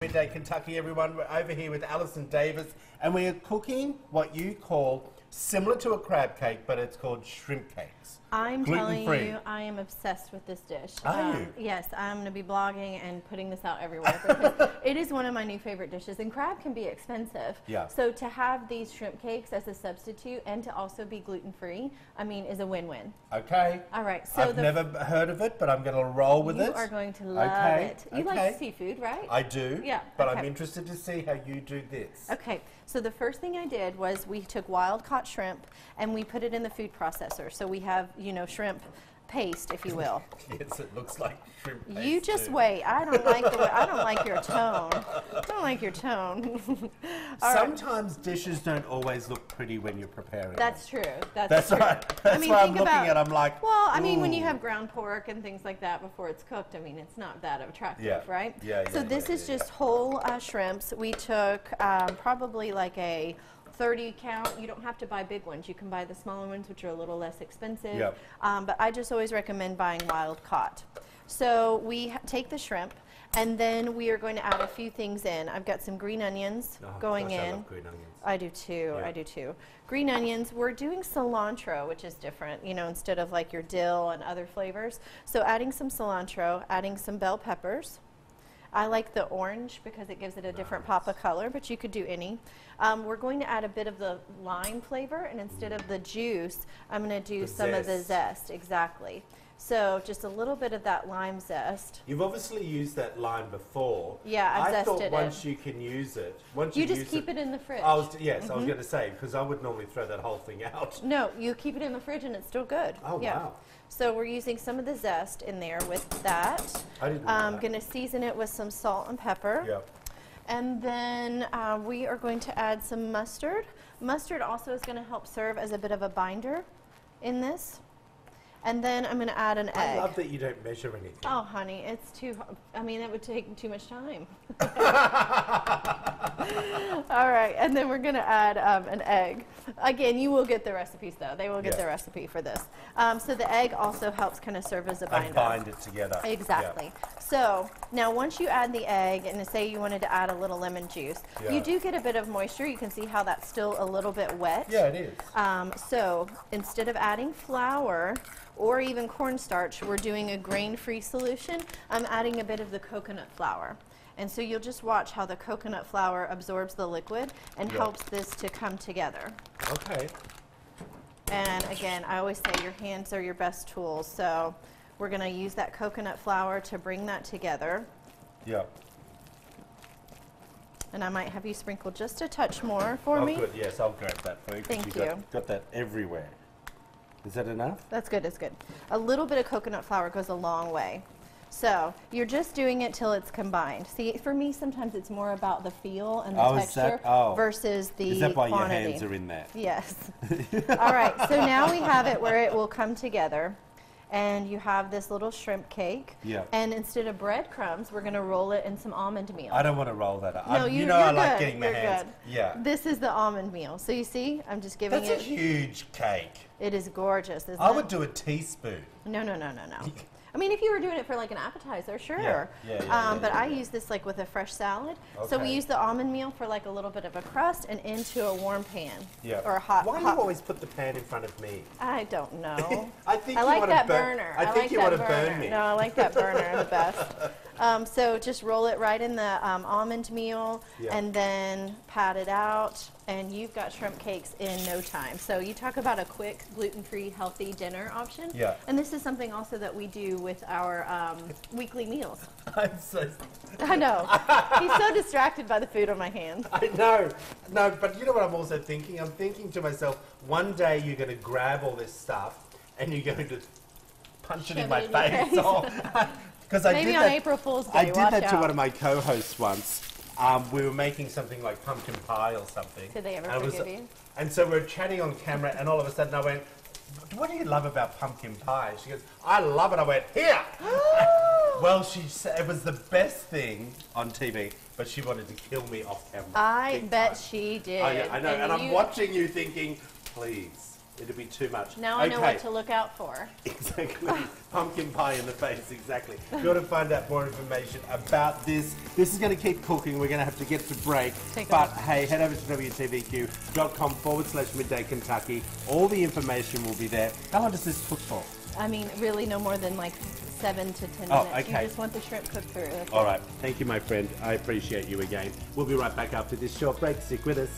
Midday Kentucky, everyone. We're over here with Alison Davis, and we are cooking what you call similar to a crab cake, but it's called shrimp cakes. I'm telling you, I am obsessed with this dish. Are you? Yes, I'm going to be blogging and putting this out everywhere because it is one of my new favorite dishes. And crab can be expensive. Yeah. So to have these shrimp cakes as a substitute and to also be gluten-free, I mean, is a win-win. Okay. All right. So I've never heard of it, but I'm going to roll with it. You are going to love it. You like seafood, right? I do. Yeah. But I'm interested to see how you do this. Okay. So the first thing I did was we took wild-caught shrimp and we put it in the food processor. So we have, you know, shrimp paste, if you will. Yes, it looks like shrimp paste. You just too. wait. I don't like I don't like your tone. I don't like your tone. Sometimes dishes don't always look pretty when you're preparing. That's them. true. That's true. Right. That's why I'm looking at. I'm like. Well, I mean, ooh. when you have ground pork and things like that before it's cooked, I mean, it's not that attractive, right? Yeah. So this is just whole shrimps. We took probably like a 30 count. You don't have to buy big ones. You can buy the smaller ones, which are a little less expensive. Yep. But I just always recommend buying wild caught. So we take the shrimp, and then we are going to add a few things in. I've got some green onions going in. I love green onions. I do too. Yeah. I do too. Green onions. We're doing cilantro, which is different, you know, instead of like your dill and other flavors. So adding some cilantro, adding some bell peppers. I like the orange because it gives it a different pop of color, but you could do any. We're going to add a bit of the lime flavor, and instead of the juice, I'm going to do some of the zest. Exactly. So just a little bit of that lime zest. You've obviously used that lime before. Yeah, I've zested it. I thought once you can use it, you just keep it in the fridge. I was going to say, because I would normally throw that whole thing out. No, you keep it in the fridge and it's still good. Oh, yeah. wow. So we're using some of the zest in there with that. I didn't know I'm that. going to season it with some salt and pepper. Yep. And then we are going to add some mustard. Mustard also is going to help serve as a bit of a binder in this. And then I'm going to add an egg. I love that you don't measure anything. Oh, honey, it's too, I mean, it would take too much time. All right, and then we're going to add an egg. Again, you will get the recipes, though. They will get the recipe for this. So the egg also helps kind of serve as a binder. And bind it together. Exactly. Yeah. So now once you add the egg, and say you wanted to add a little lemon juice, you do get a bit of moisture. You can see how that's still a little bit wet. Yeah, it is. So instead of adding flour or even cornstarch, we're doing a grain-free solution. I'm adding a bit of the coconut flour. And so you'll just watch how the coconut flour absorbs the liquid and helps this to come together. Okay. And again, I always say your hands are your best tools. So we're going to use that coconut flour to bring that together. Yeah. And I might have you sprinkle just a touch more for me. Oh, good. Yes, I'll grab that for you. Thank you. Got that everywhere. Is that enough? That's good. That's good. A little bit of coconut flour goes a long way. So you're just doing it till it's combined. See, for me, sometimes it's more about the feel and the texture versus the quantity. Is that why your hands are in there? Yes. All right. So now we have it where it will come together. And you have this little shrimp cake. Yeah. And instead of breadcrumbs, we're going to roll it in some almond meal. I don't want to roll that up. No, you know I like getting my hands. Good. Yeah. This is the almond meal. So you see, I'm just giving That's a huge cake. It is gorgeous, isn't it? I would do a teaspoon. No. I mean, if you were doing it for like an appetizer, sure. But I use this like with a fresh salad. Okay. So we use the almond meal for like a little bit of a crust and into a warm pan. Yeah. Or a hot. Why do you always put the pan in front of me? I don't know. I think I you like want that to burner. I think you want to burn me. No, I like that burner the best. So just roll it right in the almond meal and then pat it out. And you've got shrimp cakes in no time. So you talk about a quick, gluten-free, healthy dinner option. Yeah. And this is something also that we do with our weekly meals. I'm so... I know. He's so distracted by the food on my hands. I know. No, but you know what I'm also thinking? I'm thinking to myself, one day you're going to grab all this stuff and you're going to punch it in my face. Because Maybe on April Fool's Day. I did that to one of my co-hosts once. We were making something like pumpkin pie or something. Did they ever forgive you? And so we're chatting on camera, and all of a sudden I went, "What do you love about pumpkin pie?" She goes, "I love it." I went, "Here!" Well, she said it was the best thing on TV, but she wanted to kill me off camera. I bet she did. I know, and I'm watching you thinking, please. It'll be too much. Now I know what to look out for. Exactly. Pumpkin pie in the face, exactly. If you want to find out more information about this, this is going to keep cooking. We're going to have to get to break. But hey, head over to wtvq.com/Midday Kentucky. All the information will be there. How long does this cook for? I mean, really no more than like 7 to 10 minutes. Oh, okay. You just want the shrimp cooked through. All right. Thank you, my friend. I appreciate you again. We'll be right back after this short break. Stick with us.